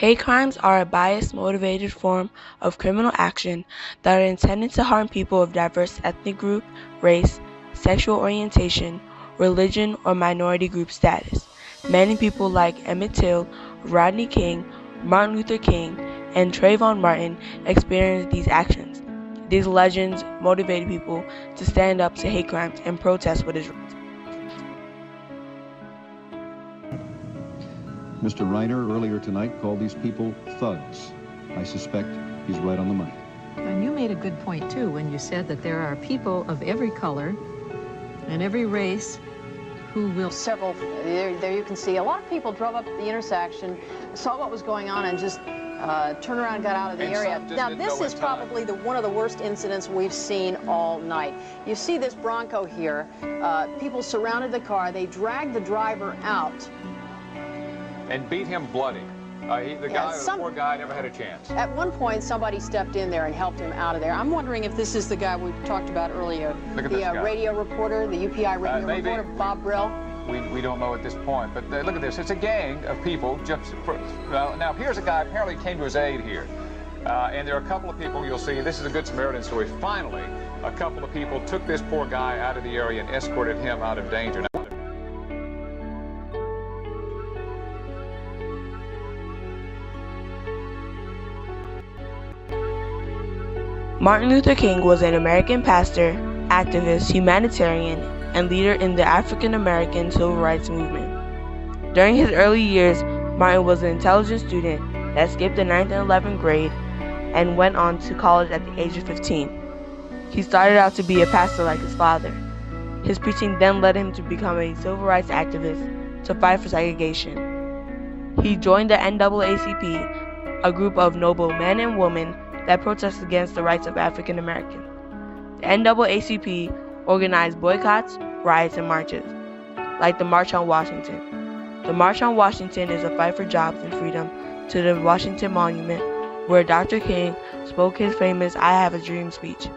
Hate crimes are a bias-motivated form of criminal action that are intended to harm people of diverse ethnic group, race, sexual orientation, religion, or minority group status. Many people like Emmett Till, Rodney King, Martin Luther King, and Trayvon Martin experienced these actions. These legends motivated people to stand up to hate crimes and protest what is right. Mr. Reiner earlier tonight called these people thugs. I suspect he's right on the money. And you made a good point, too, when you said that there are people of every color and every race who will... There you can see a lot of people drove up at the intersection, saw what was going on, and just turned around and got out of the area. Now, this is probably one of the worst incidents we've seen all night. You see this Bronco here. People surrounded the car. They dragged the driver out. And beat him bloody. The poor guy never had a chance. At one point, somebody stepped in there and helped him out of there. I'm wondering if this is the guy we talked about earlier. Look at this guy. Radio reporter, the UPI radio reporter, Bob Brill. We don't know at this point, but look at this. It's a gang of people. Now, here's a guy apparently came to his aid here. And there are a couple of people you'll see. This is a Good Samaritan story. Finally, a couple of people took this poor guy out of the area and escorted him out of danger. Now, Martin Luther King was an American pastor, activist, humanitarian, and leader in the African American civil rights movement. During his early years, Martin was an intelligent student that skipped the 9th and 11th grade and went on to college at the age of 15. He started out to be a pastor like his father. His preaching then led him to become a civil rights activist to fight for segregation. He joined the NAACP, a group of noble men and women that protest against the rights of African Americans. The NAACP organized boycotts, riots, and marches, like the March on Washington. The March on Washington is a fight for jobs and freedom to the Washington Monument, where Dr. King spoke his famous I Have a Dream speech.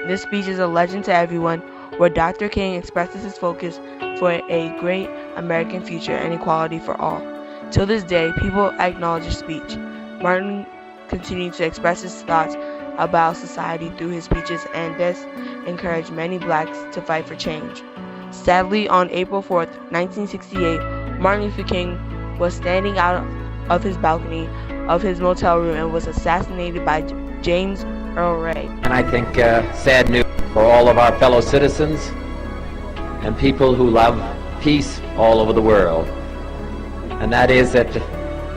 This speech is a legend to everyone, where Dr. King expresses his focus for a great American future and equality for all. Till this day, people acknowledge his speech. Martin continued to express his thoughts about society through his speeches, and this encouraged many blacks to fight for change. Sadly, on April 4th, 1968, Martin Luther King was standing out of his balcony of his motel room and was assassinated by James Earl Ray. And I think sad news for all of our fellow citizens and people who love peace all over the world. And that is that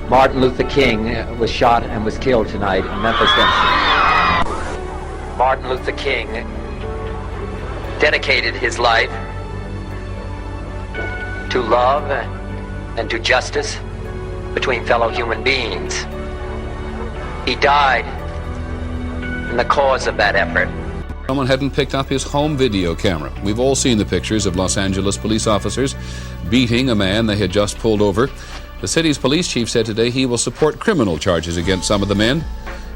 Martin Luther King was shot and was killed tonight in Memphis, Tennessee. Martin Luther King dedicated his life to love and to justice between fellow human beings. He died in the cause of that effort. Someone hadn't picked up his home video camera. We've all seen the pictures of Los Angeles police officers beating a man they had just pulled over. The city's police chief said today he will support criminal charges against some of the men.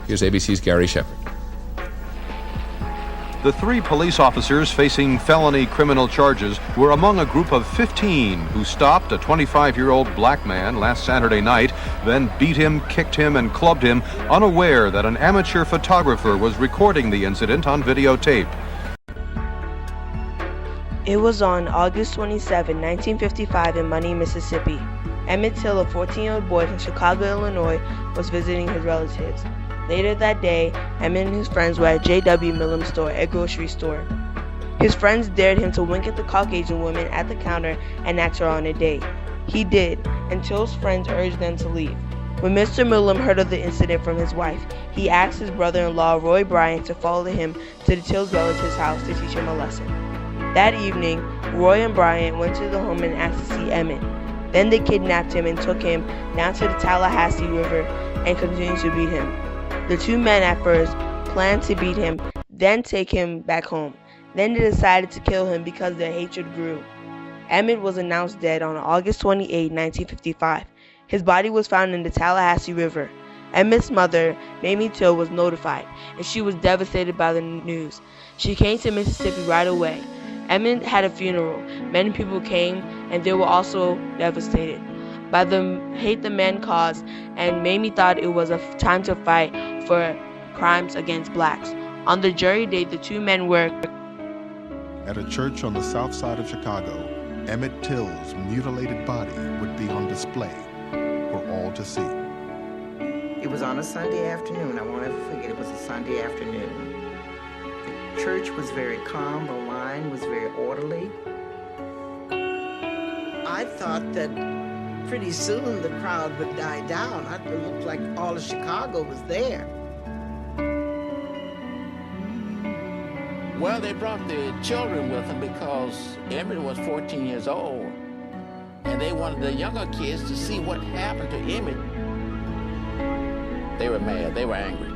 Here's ABC's Gary Shepard. The 3 police officers facing felony criminal charges were among a group of 15 who stopped a 25-year-old black man last Saturday night, then beat him, kicked him, and clubbed him, unaware that an amateur photographer was recording the incident on videotape. It was on August 27, 1955 in Money, Mississippi. Emmett Till, a 14-year-old boy from Chicago, Illinois, was visiting his relatives. Later that day, Emmett and his friends were at J.W. Millam's store, a grocery store. His friends dared him to wink at the Caucasian woman at the counter and ask her on a date. He did, and Till's friends urged them to leave. When Mr. Millam heard of the incident from his wife, he asked his brother-in-law, Roy Bryant, to follow him to the Till relative's house to teach him a lesson. That evening, Roy and Bryant went to the home and asked to see Emmett. Then they kidnapped him and took him down to the Tallahassee River and continued to beat him. The 2 men at first planned to beat him, then take him back home. Then they decided to kill him because their hatred grew. Emmett was announced dead on August 28, 1955. His body was found in the Tallahassee River. Emmett's mother, Mamie Till, was notified, and she was devastated by the news. She came to Mississippi right away. Emmett had a funeral. Many people came, and they were also devastated. by the hate the man caused, and Mamie thought it was a time to fight for crimes against blacks. On the jury day, the two men were at a church on the south side of Chicago. Emmett Till's mutilated body would be on display for all to see. It was on a Sunday afternoon. I won't ever forget, it was a Sunday afternoon. The church was very calm, the line was very orderly. I thought that pretty soon the crowd would die down. It looked like all of Chicago was there. Well, they brought the children with them because Emmett was 14 years old, and they wanted the younger kids to see what happened to Emmett. They were mad, they were angry.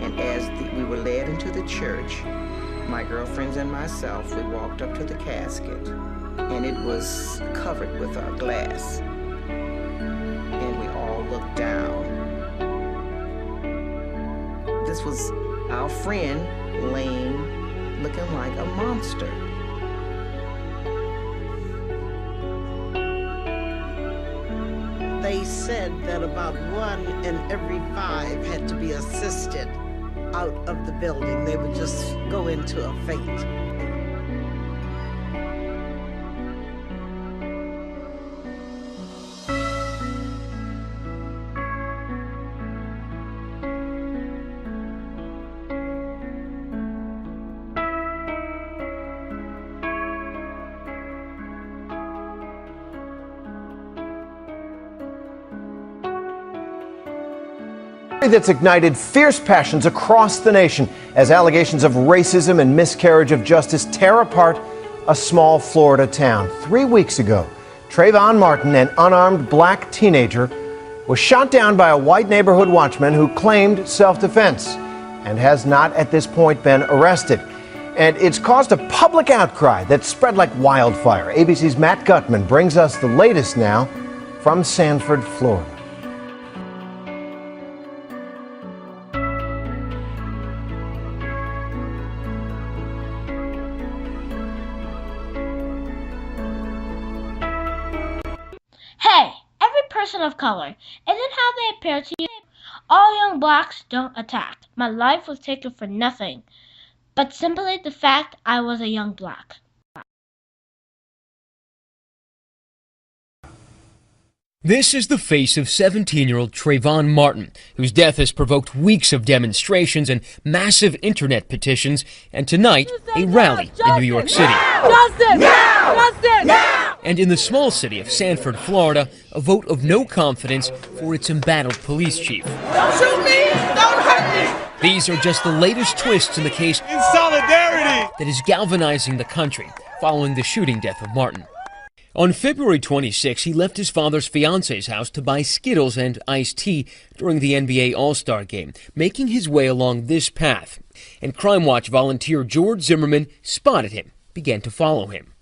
And as we were led into the church, my girlfriends and myself, we walked up to the casket, and it was covered with glass. And we all looked down. This was our friend laying, looking like a monster. They said that about 1 in every 5 had to be assisted out of the building. They would just go into a faint. That's ignited fierce passions across the nation as allegations of racism and miscarriage of justice tear apart a small Florida town. 3 weeks ago, Trayvon Martin, an unarmed black teenager, was shot down by a white neighborhood watchman who claimed self-defense and has not at this point been arrested. And it's caused a public outcry that spread like wildfire. ABC's Matt Gutman brings us the latest now from Sanford, Florida. Hey, every person of color, isn't how they appear to you? All young blacks don't attack. My life was taken for nothing, but simply the fact I was a young black. This is the face of 17-year-old Trayvon Martin, whose death has provoked weeks of demonstrations and massive internet petitions, and tonight, a rally in New York City. Justice! Now! Justice! Now! And in the small city of Sanford, Florida, a vote of no confidence for its embattled police chief. Don't shoot me! Don't hurt me! These are just the latest twists in the case in solidarity that is galvanizing the country following the shooting death of Martin. On February 26, he left his father's fiance's house to buy Skittles and iced tea during the NBA All-Star game, making his way along this path. And Crime Watch volunteer George Zimmerman spotted him, began to follow him.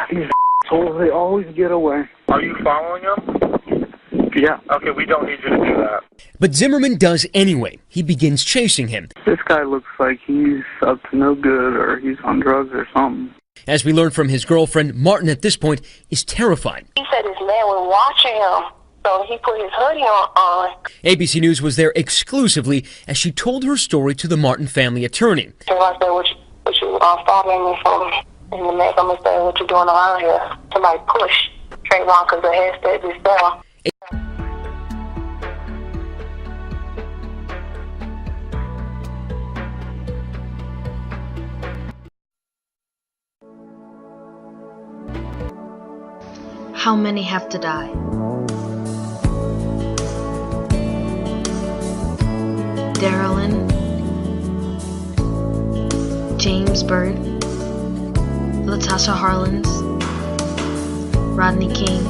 These assholes, they always get away. Are you following him? Yeah. Okay, we don't need you to do that. But Zimmerman does anyway. He begins chasing him. This guy looks like he's up to no good or he's on drugs or something. As we learned from his girlfriend, Martin at this point is terrified. He said his man was watching him, so he put his hoodie on. ABC News was there exclusively as she told her story to the Martin family attorney. So I said, what you following me from? And the man come and say, what you doing around here? Somebody push Trayvon because the head said this down. How many have to die? Darylyn, James Byrd, Latasha Harlins, Rodney King,